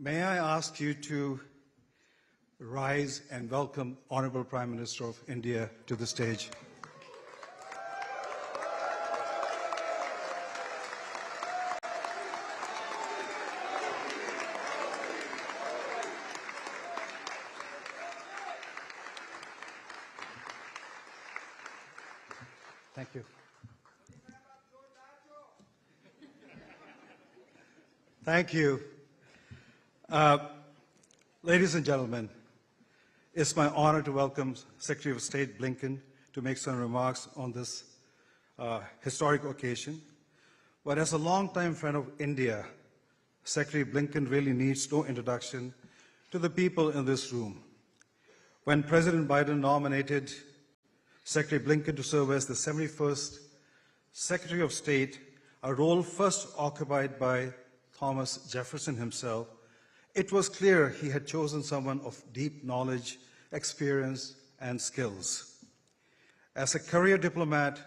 May I ask you to rise and welcome Honorable Prime Minister of India to the stage. Thank you. Thank you. Ladies and gentlemen, it's my honor to welcome Secretary of State Blinken to make some remarks on this historic occasion. But as a longtime friend of India, Secretary Blinken really needs no introduction to the people in this room. When President Biden nominated Secretary Blinken to serve as the 71st Secretary of State, a role first occupied by Thomas Jefferson himself, it was clear he had chosen someone of deep knowledge, experience, and skills. As a career diplomat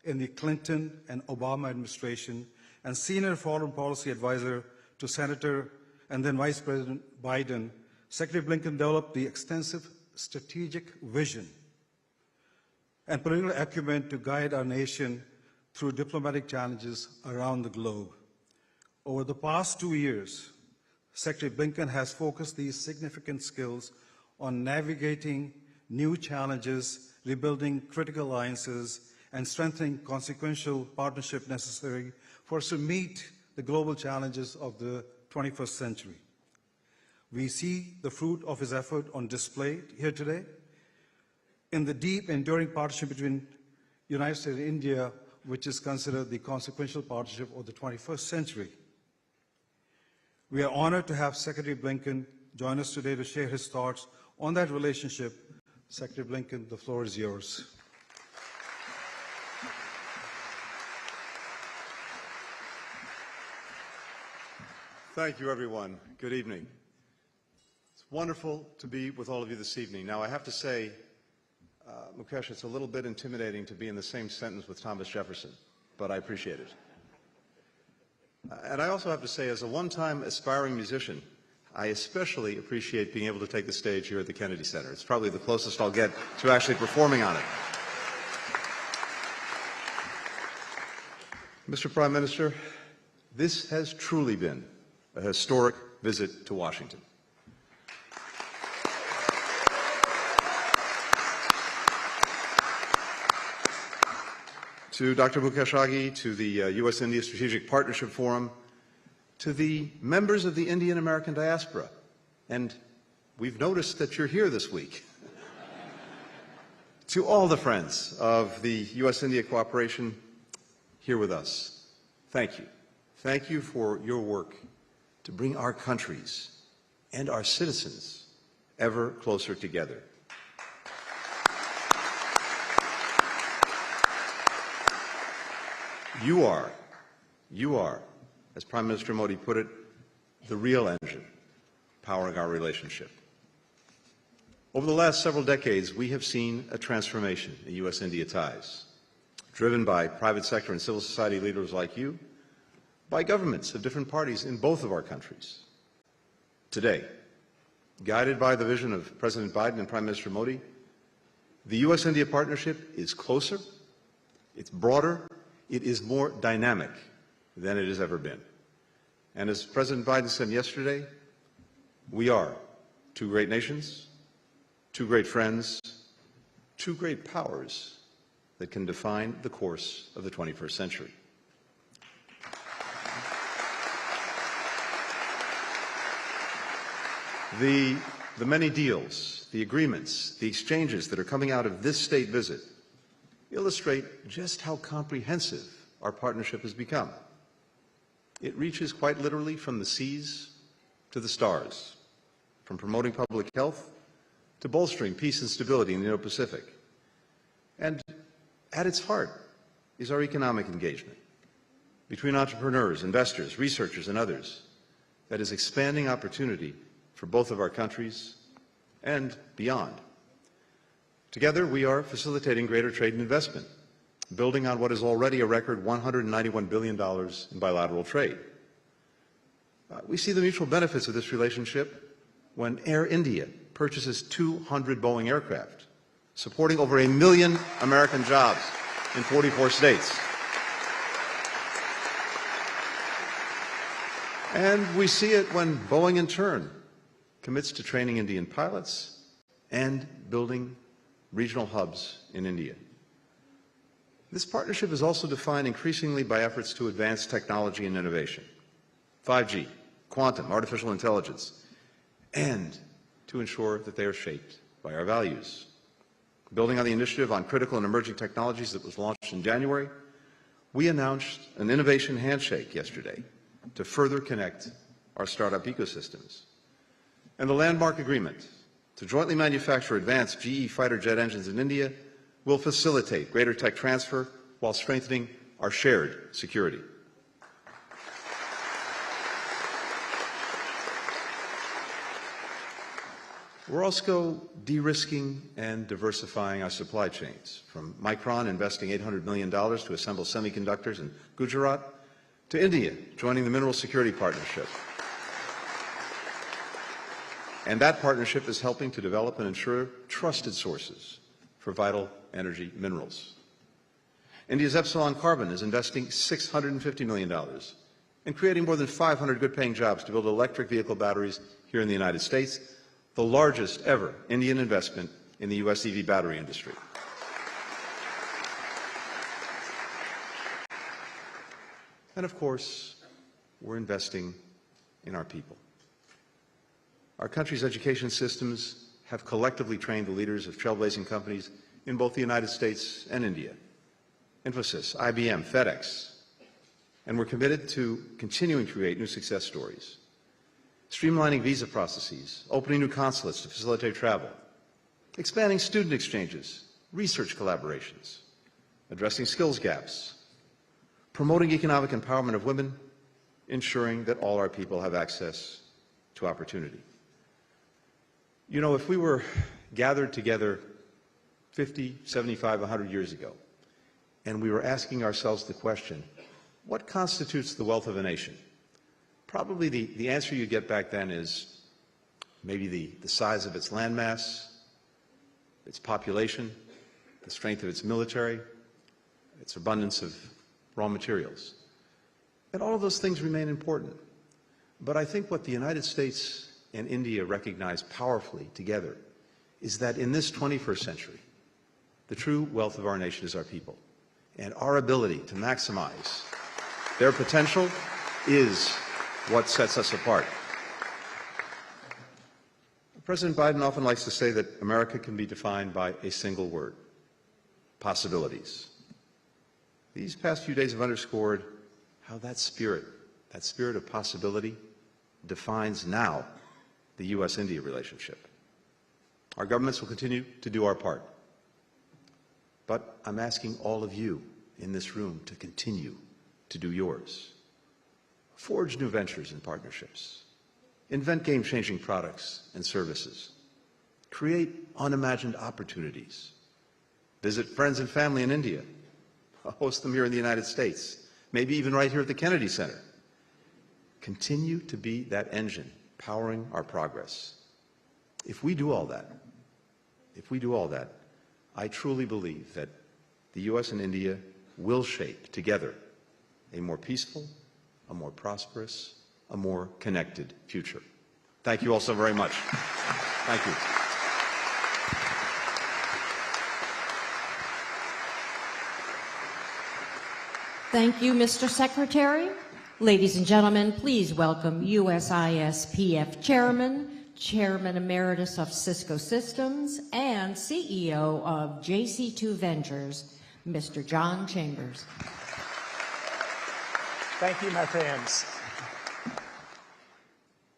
in the Clinton and Obama administration and senior foreign policy advisor to Senator and then Vice President Biden, Secretary Blinken developed the extensive strategic vision and political acumen to guide our nation through diplomatic challenges around the globe. Over the past 2 years, Secretary Blinken has focused these significant skills on navigating new challenges, rebuilding critical alliances, and strengthening consequential partnership necessary for us to meet the global challenges of the 21st century. We see the fruit of his effort on display here today in the deep, enduring partnership between the United States and India, which is considered the consequential partnership of the 21st century. We are honored to have Secretary Blinken join us today to share his thoughts on that relationship. Secretary Blinken, the floor is yours. Thank you, everyone. Good evening. It's wonderful to be with all of you this evening. Now, I have to say, Mukesh, it's a little bit intimidating to be in the same sentence with Thomas Jefferson, but I appreciate it. And I also have to say, as a one-time aspiring musician, I especially appreciate being able to take the stage here at the Kennedy Center. It's probably the closest I'll get to actually performing on it. Mr. Prime Minister, this has truly been a historic visit to Washington. To Dr. Mukesh, to the U.S.-India Strategic Partnership Forum, to the members of the Indian American diaspora, and we've noticed that you're here this week, to all the friends of the U.S.-India cooperation here with us, thank you. Thank you for your work to bring our countries and our citizens ever closer together. You are, as Prime Minister Modi put it, the real engine powering our relationship. Over the last several decades, we have seen a transformation in U.S.-India ties, driven by private sector and civil society leaders like you, by governments of different parties in both of our countries. Today, guided by the vision of President Biden and Prime Minister Modi, the U.S.-India partnership is closer, it's broader, it is more dynamic than it has ever been. And as President Biden said yesterday, we are two great nations, two great friends, two great powers that can define the course of the 21st century. The many deals, the agreements, the exchanges that are coming out of this state visit illustrate just how comprehensive our partnership has become. It reaches quite literally from the seas to the stars, from promoting public health to bolstering peace and stability in the Indo-Pacific. And at its heart is our economic engagement between entrepreneurs, investors, researchers, and others that is expanding opportunity for both of our countries and beyond. Together, we are facilitating greater trade and investment, building on what is already a record $191 billion in bilateral trade. We see the mutual benefits of this relationship when Air India purchases 200 Boeing aircraft, supporting over 1 million American jobs in 44 states. And we see it when Boeing, in turn, commits to training Indian pilots and building regional hubs in India. This partnership is also defined increasingly by efforts to advance technology and innovation, 5G, quantum, artificial intelligence, and to ensure that they are shaped by our values. Building on the initiative on critical and emerging technologies that was launched in January, we announced an innovation handshake yesterday to further connect our startup ecosystems. And the landmark agreement to jointly manufacture advanced GE fighter jet engines in India will facilitate greater tech transfer while strengthening our shared security. We're also de-risking and diversifying our supply chains, from Micron investing $800 million to assemble semiconductors in Gujarat, to India joining the Mineral Security Partnership. And that partnership is helping to develop and ensure trusted sources for vital energy minerals. India's Epsilon Carbon is investing $650 million and creating more than 500 good-paying jobs to build electric vehicle batteries here in the United States, the largest ever Indian investment in the U.S. EV battery industry. And of course, we're investing in our people. Our country's education systems have collectively trained the leaders of trailblazing companies in both the United States and India, Infosys, IBM, FedEx, and we're committed to continuing to create new success stories, streamlining visa processes, opening new consulates to facilitate travel, expanding student exchanges, research collaborations, addressing skills gaps, promoting economic empowerment of women, ensuring that all our people have access to opportunity. You know, if we were gathered together 50, 75, 100 years ago, and we were asking ourselves the question, what constitutes the wealth of a nation? Probably the answer you get back then is maybe the size of its landmass, its population, the strength of its military, its abundance of raw materials. And all of those things remain important. But I think what the United States and India recognize powerfully together is that in this 21st century, the true wealth of our nation is our people. And our ability to maximize their potential is what sets us apart. President Biden often likes to say that America can be defined by a single word: possibilities. These past few days have underscored how that spirit of possibility, defines now the U.S.-India relationship. Our governments will continue to do our part. But I'm asking all of you in this room to continue to do yours. Forge new ventures and partnerships. Invent game-changing products and services. Create unimagined opportunities. Visit friends and family in India. Host them here in the United States. Maybe even right here at the Kennedy Center. Continue to be that engine powering our progress. If we do all that, I truly believe that the U.S. and India will shape together a more peaceful, a more prosperous, a more connected future. Thank you all so very much. Thank you. Thank you, Mr. Secretary. Ladies and gentlemen, please welcome USIS-PF Chairman Emeritus of Cisco Systems, and CEO of JC2 Ventures, Mr. John Chambers. Thank you, my friends.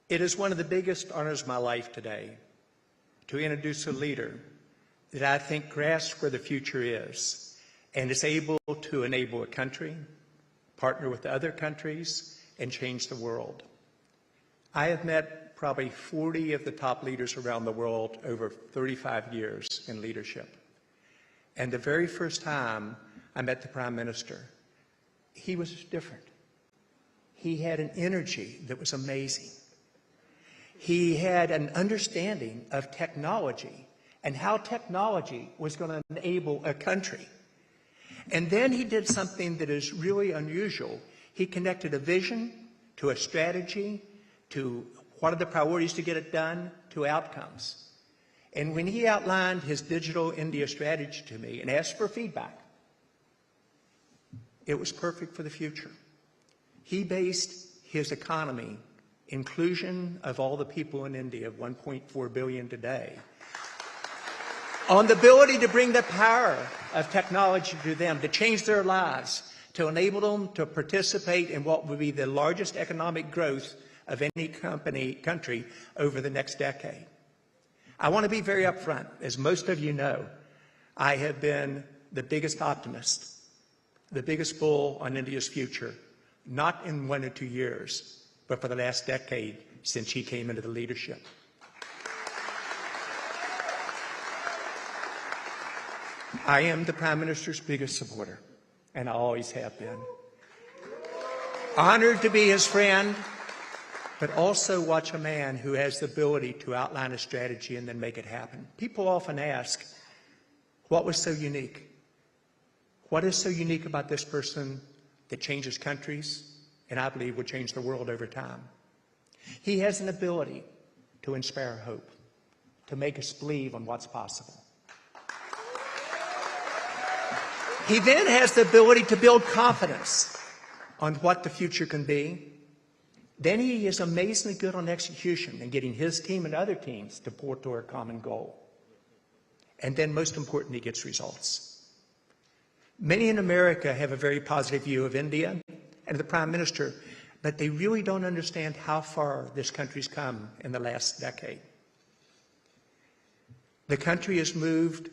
It is one of the biggest honors of my life today to introduce a leader that I think grasps where the future is and is able to enable a country, partner with other countries, and change the world. I have met probably 40 of the top leaders around the world over 35 years in leadership. And the very first time I met the Prime Minister, he was different. He had an energy that was amazing. He had an understanding of technology and how technology was going to enable a country. And then he did something that is really unusual. He connected a vision to a strategy, to what are the priorities to get it done, to outcomes. And when he outlined his digital India strategy to me and asked for feedback, it was perfect for the future. He based his economy, inclusion of all the people in India, 1.4 billion today, on the ability to bring the power of technology to them, to change their lives, to enable them to participate in what will be the largest economic growth of any country over the next decade. I want to be very upfront. As most of you know, I have been the biggest optimist, the biggest bull on India's future, not in 1 or 2 years, but for the last decade since he came into the leadership. I am the Prime Minister's biggest supporter, and I always have been. Honored to be his friend, but also watch a man who has the ability to outline a strategy and then make it happen. People often ask, what was so unique? What is so unique about this person that changes countries, and I believe will change the world over time? He has an ability to inspire hope, to make us believe on what's possible. He then has the ability to build confidence on what the future can be. Then he is amazingly good on execution and getting his team and other teams to pour toward a common goal. And then most important, he gets results. Many in America have a very positive view of India and the Prime Minister, but they really don't understand how far this country's come in the last decade. The country has moved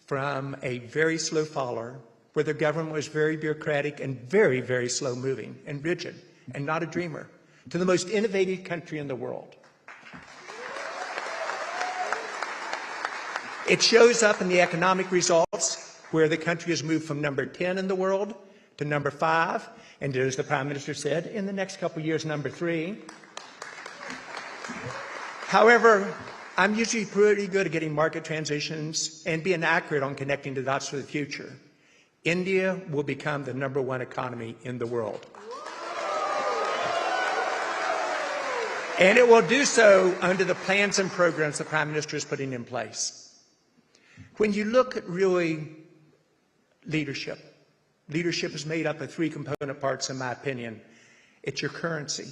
from a very slow follower, where the government was very bureaucratic and very, very slow moving and rigid and not a dreamer, to the most innovative country in the world. It shows up in the economic results, where the country has moved from number 10 in the world to number 5, and as the Prime Minister said, in the next couple of years, number 3. However, I'm usually pretty good at getting market transitions and being accurate on connecting the dots for the future. India will become the number 1 economy in the world. And it will do so under the plans and programs the Prime Minister is putting in place. When you look at really leadership, leadership is made up of 3 component parts, in my opinion. It's your currency.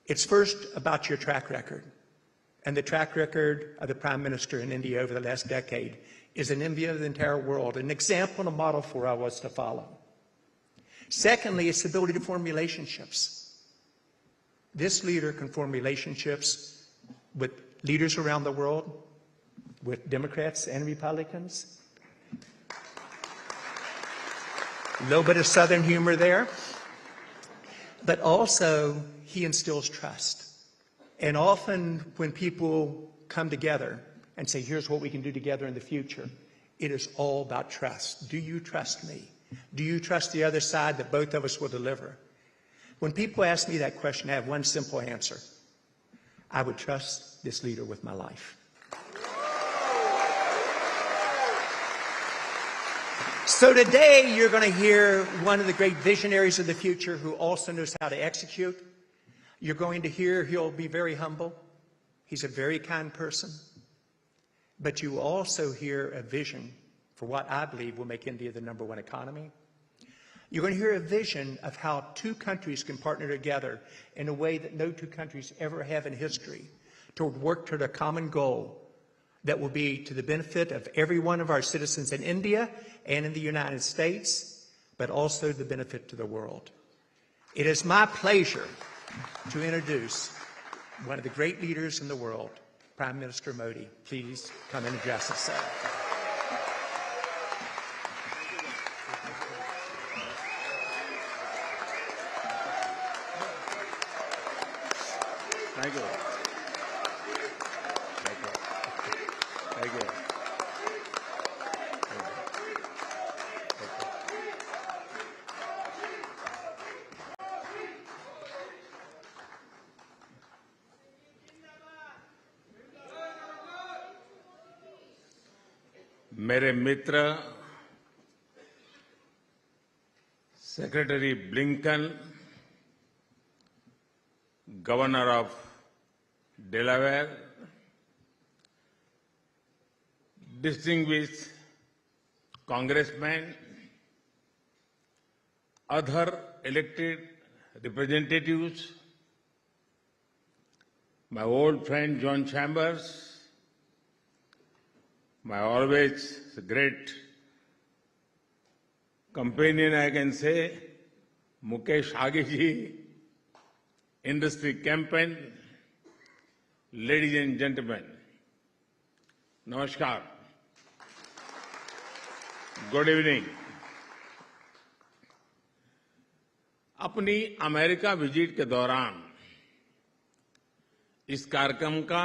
It's first about your track record. And the track record of the Prime Minister in India over the last decade is an envy of the entire world, an example and a model for us to follow. Secondly, it's the ability to form relationships. This leader can form relationships with leaders around the world, with Democrats and Republicans. A little bit of Southern humor there. But also, he instills trust. And often when people come together and say, here's what we can do together in the future, it is all about trust. Do you trust me? Do you trust the other side that both of us will deliver? When people ask me that question, I have one simple answer. I would trust this leader with my life. So today you're going to hear one of the great visionaries of the future who also knows how to execute. You're going to hear he'll be very humble. He's a very kind person. But you will also hear a vision for what I believe will make India the number 1 economy. You're going to hear a vision of how 2 countries can partner together in a way that no 2 countries ever have in history to work toward a common goal that will be to the benefit of every one of our citizens in India and in the United States, but also the benefit to the world. It is my pleasure to introduce one of the great leaders in the world, Prime Minister Modi. Please come and address us, sir. Thank you. Thank you. Thank you. मेरे मित्र secretary Blinken, governor of Delaware, distinguished congressmen, other elected representatives, my old friend John Chambers, my always great companion, I can say, Mukesh Agiji, industry campaign, ladies and gentlemen, namaskar. Good evening. अपनी America visit के दौरान इस कार्यक्रम का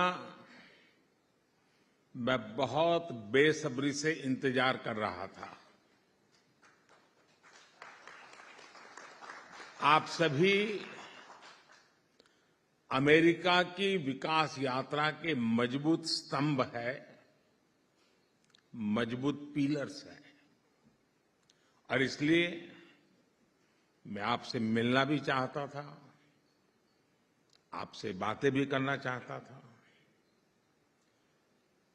मैं बहुत बेसब्री से इंतजार कर रहा था। आप सभी अमेरिका की विकास यात्रा के मजबूत स्तंभ है, मजबूत पिलर्स हैं, और इसलिए मैं आपसे मिलना भी चाहता था, आपसे बातें भी करना चाहता था।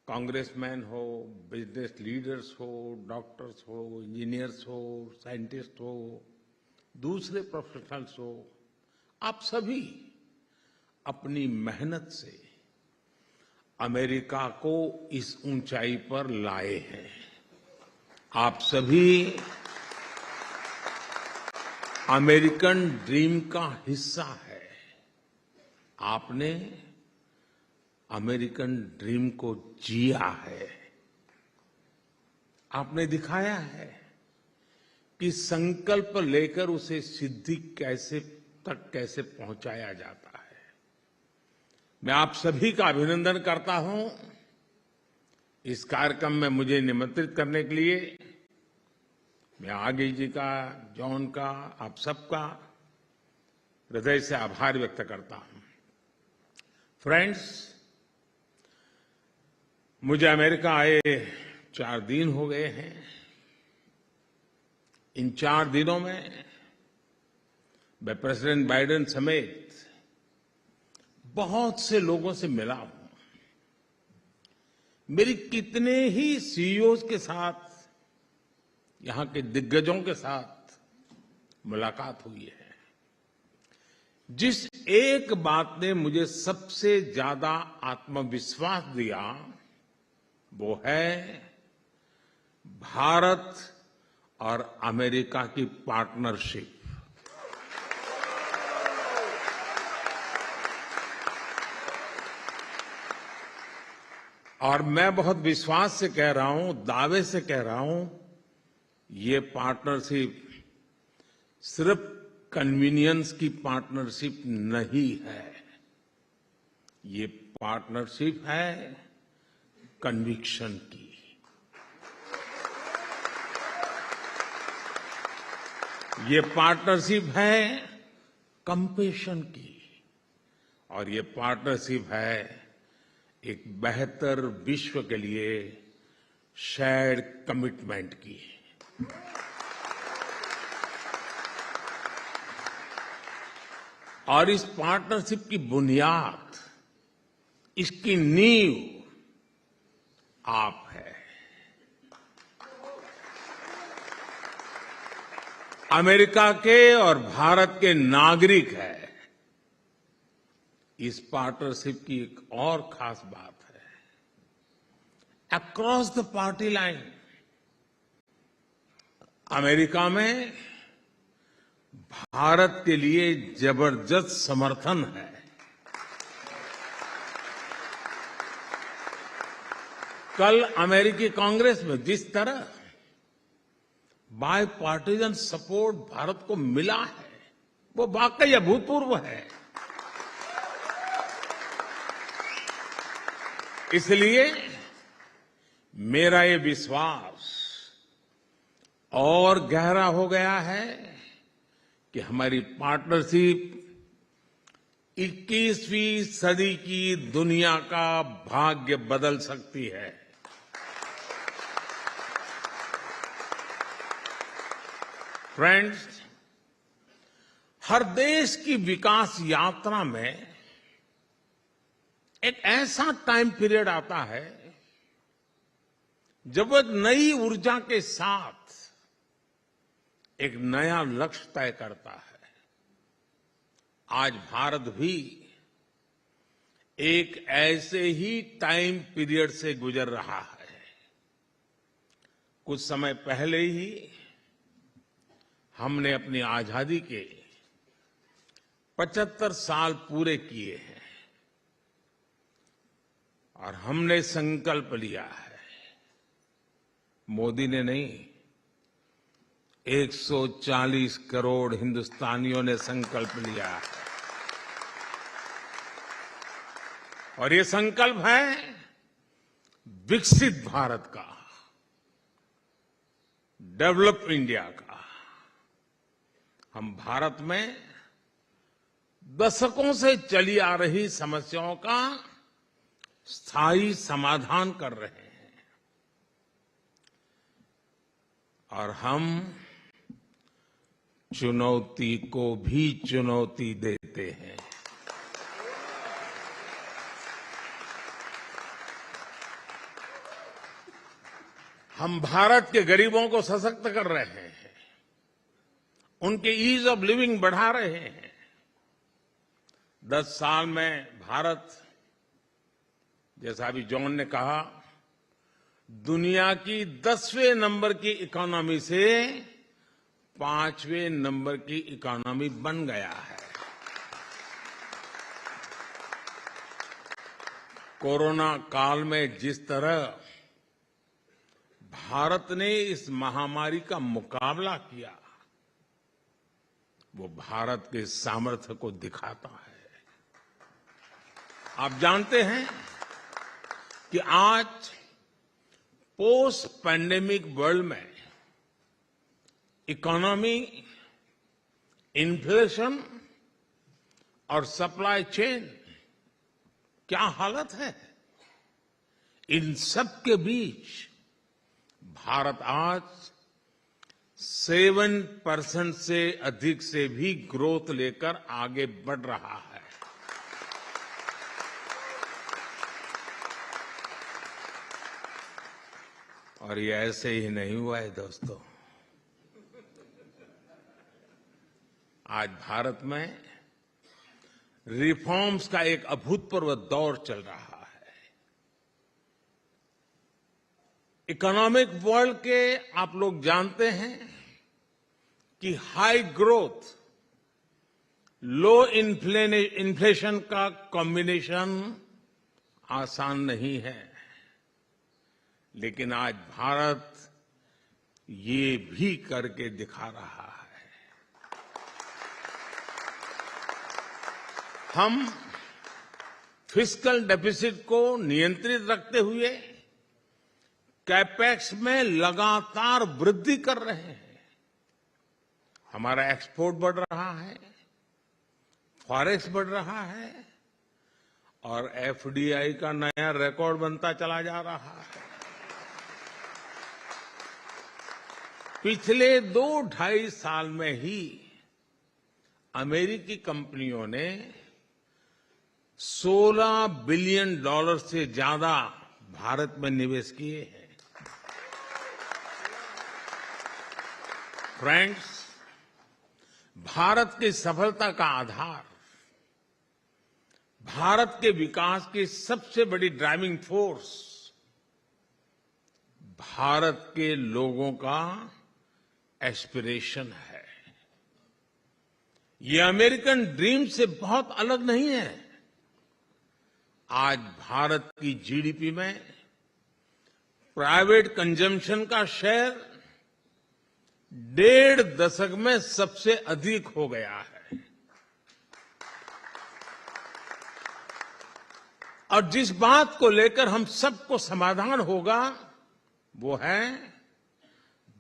कांग्रेसमैन हो, बिजनेस लीडर्स हो, डॉक्टर्स हो, इंजीनियर्स हो, साइंटिस्ट हो, दूसरे प्रोफेशनल्स हो, आप सभी अपनी मेहनत से अमेरिका को इस ऊंचाई पर लाए हैं। आप सभी अमेरिकन ड्रीम का हिस्सा है। आपने अमेरिकन ड्रीम को जिया है। आपने दिखाया है कि संकल्प लेकर उसे सिद्धि कैसे पहुंचाया जाता है। मैं आप सभी का अभिनंदन करता हूं इस कार्यक्रम में मुझे निमंत्रित करने के लिए। मैं आगे जी का, जॉन का, आप सबका हृदय से आभार व्यक्त करता हूं। फ्रेंड्स, मुझे अमेरिका आए 4 दिन हो गए हैं। इन 4 दिनों में मैं प्रेसिडेंट बाइडेन समेत बहुत से लोगों से मिला हूं। मेरी कितने ही सीईओज के साथ, यहां के दिग्गजों के साथ मुलाकात हुई है। जिस एक बात ने मुझे सबसे ज्यादा आत्मविश्वास दिया वो है भारत और अमेरिका की पार्टनरशिप। और मैं बहुत विश्वास से कह रहा हूं, दावे से कह रहा हूं, ये पार्टनरशिप सिर्फ कन्वीनियंस की पार्टनरशिप नहीं है। ये पार्टनरशिप है कन्विक्शन की। ये पार्टनरशिप है कंपैशन की। और ये पार्टनरशिप है एक बेहतर विश्व के लिए शेयर्ड कमिटमेंट की। और इस पार्टनरशिप की बुनियाद, इसकी नींव आप है। अमेरिका के और भारत के नागरिक है। इस पार्टनरशिप की एक और खास बात है, across the party line America में भारत के लिए जबरदस्त समर्थन है। कल अमेरिकी कांग्रेस में जिस तरह बाय पार्टीजन सपोर्ट भारत को मिला है वो वाकई अभूतपूर्व है। इसलिए मेरा ये विश्वास और गहरा हो गया है कि हमारी पार्टनरशिप 21वीं सदी की दुनिया का भाग्य बदल सकती है। फ्रेंड्स, हर देश की विकास यात्रा में एक ऐसा टाइम पीरियड आता है जब वो एक नई ऊर्जा के साथ एक नया लक्ष्य तय करता है। आज भारत भी एक ऐसे ही टाइम पीरियड से गुजर रहा है। कुछ समय पहले ही हमने अपनी आजादी के 75 साल पूरे किए हैं और हमने संकल्प लिया है, मोदी ने नहीं, 140 करोड़ हिंदुस्तानियों ने संकल्प लिया है। और ये संकल्प है विकसित भारत का, डेवलप इंडिया का। हम भारत में दशकों से चली आ रही समस्याओं का स्थायी समाधान कर रहे हैं और हम चुनौती को भी चुनौती देते हैं। हम भारत के गरीबों को सशक्त कर रहे हैं, उनके ईज ऑफ लिविंग बढ़ा रहे हैं। 10 साल में भारत, जैसा अभी जॉन ने कहा, दुनिया की 10वें नंबर की इकोनॉमी से 5वें नंबर की इकोनॉमी बन गया है। कोरोना काल में जिस तरह भारत ने इस महामारी का मुकाबला किया, वो भारत के सामर्थ्य को दिखाता है। आप जानते हैं कि आज पोस्ट पैंडेमिक वर्ल्ड में इकोनॉमी, इन्फ्लेशन और सप्लाई चेन क्या हालत है। इन सब के बीच भारत आज 7% से अधिक से भी ग्रोथ लेकर आगे बढ़ रहा है। और ये ऐसे ही नहीं हुआ है दोस्तों। आज भारत में रिफॉर्म्स का एक अभूतपूर्व दौर चल रहा है। इकोनॉमिक वर्ल्ड के आप लोग जानते हैं कि हाई ग्रोथ, लो इन्फ्लेशन का कॉम्बिनेशन आसान नहीं है, लेकिन आज भारत ये भी करके दिखा रहा है। हम फिस्कल डेफिसिट को नियंत्रित रखते हुए कैपेक्स में लगातार वृद्धि कर रहे हैं। हमारा एक्सपोर्ट बढ़ रहा है, फॉरेक्स बढ़ रहा है और एफडीआई का नया रिकॉर्ड बनता चला जा रहा है। पिछले 2-2.5 साल में ही अमेरिकी कंपनियों ने $16 बिलियन से ज्यादा भारत में निवेश किए हैं। फ्रेंड्स, भारत की सफलता का आधार, भारत के विकास की सबसे बड़ी ड्राइविंग फोर्स भारत के लोगों का एस्पिरेशन है। ये अमेरिकन ड्रीम से बहुत अलग नहीं है। आज भारत की जीडीपी में प्राइवेट कंजम्पशन का शेयर 1.5 दशक में सबसे अधिक हो गया है। और जिस बात को लेकर हम सबको समाधान होगा वो है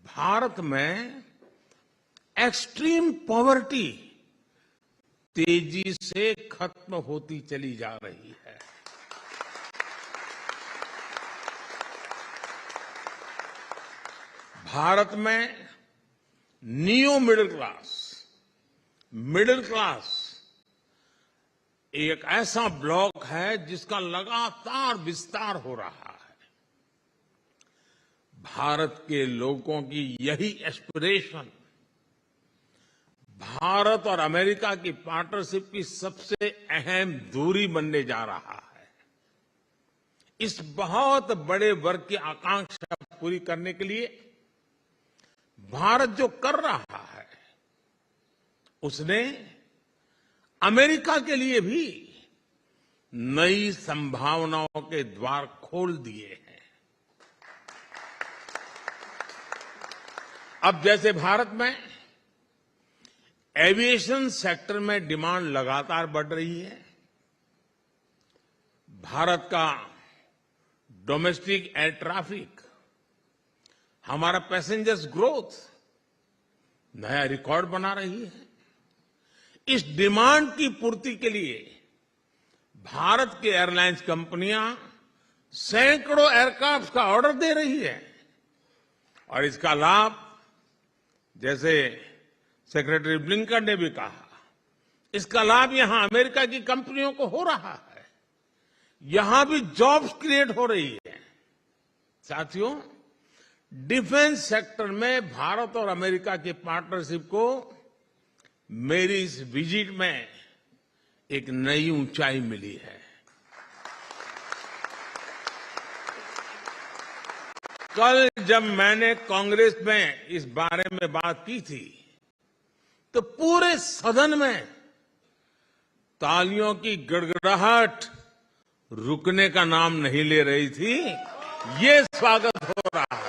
भारत में एक्सट्रीम पॉवर्टी तेजी से खत्म होती चली जा रही है। भारत में नियो मिडिल क्लास एक ऐसा ब्लॉक है जिसका लगातार विस्तार हो रहा है। भारत के लोगों की यही एस्पिरेशन भारत और अमेरिका की पार्टनरशिप की सबसे अहम धुरी बनने जा रहा है। इस बहुत बड़े वर्ग की आकांक्षा पूरी करने के लिए भारत जो कर रहा है उसने अमेरिका के लिए भी नई संभावनाओं के द्वार खोल दिए हैं। अब जैसे भारत में एविएशन सेक्टर में डिमांड लगातार बढ़ रही है, भारत का डोमेस्टिक एयर ट्रैफिक, हमारा पैसेंजर्स ग्रोथ नया रिकॉर्ड बना रही है। इस डिमांड की पूर्ति के लिए भारत की एयरलाइंस कंपनियां सैकड़ों एयरक्राफ्ट का ऑर्डर दे रही है और इसका लाभ, जैसे सेक्रेटरी ब्लिंकन ने भी कहा, इसका लाभ यहां अमेरिका की कंपनियों को हो रहा है। यहां भी जॉब्स क्रिएट हो रही है। साथियों, डिफेंस सेक्टर में भारत और अमेरिका की पार्टनरशिप को मेरी इस विजिट में एक नई ऊंचाई मिली है। कल जब मैंने कांग्रेस में इस बारे में बात की थी तो पूरे सदन में तालियों की गड़गड़ाहट रुकने का नाम नहीं ले रही थी। ये स्वागत हो रहा है।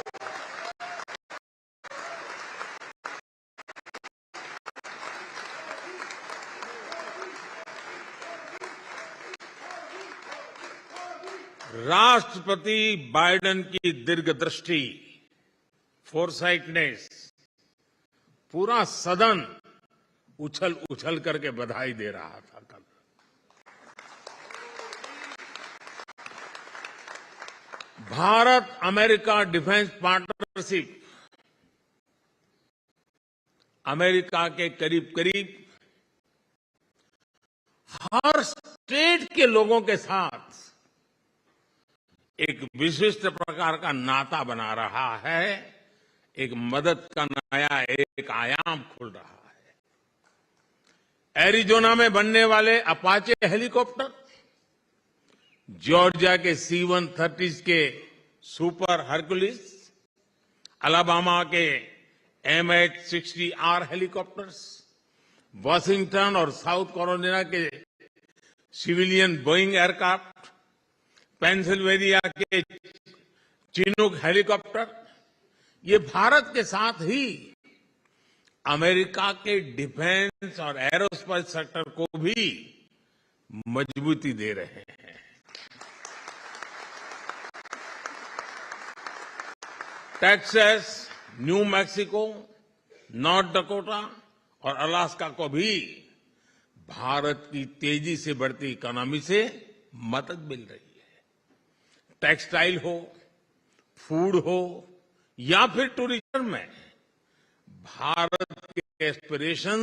राष्ट्रपति बाइडेन की दीर्घदृष्टि, फोरसाइटनेस, पूरा सदन उछल उछल करके बधाई दे रहा था कल। Bharat America defence partnership America के करीब करीब हर स्टेट के लोगों के साथ एक विशिष्ट प्रकार का नाता बना रहा है। एक मदद का नया एक आयाम खुल रहा है। एरिजोना में बनने वाले अपाचे हेलीकॉप्टर, जॉर्जिया के C-130 के सुपर हरकुलिस, अलाबामा के MH-60R हेलीकॉप्टर्स, वाशिंगटन और साउथ कैरोलिना के सिविलियन बोइंग एयरक्राफ्ट, पेंसिल्वेनिया के चिनूक हेलीकॉप्टर, ये भारत के साथ ही अमेरिका के डिफेंस और एरोस्पेस सेक्टर को भी मजबूती दे रहे हैं। Texas, new Mexico, north Dakota और अलास्का को भी भारत की तेजी से बढ़ती इकोनॉमी से मदद मिल रही है। टेक्सटाइल हो, फूड हो या फिर टूरिज्म में भारत के एस्पिरेशंस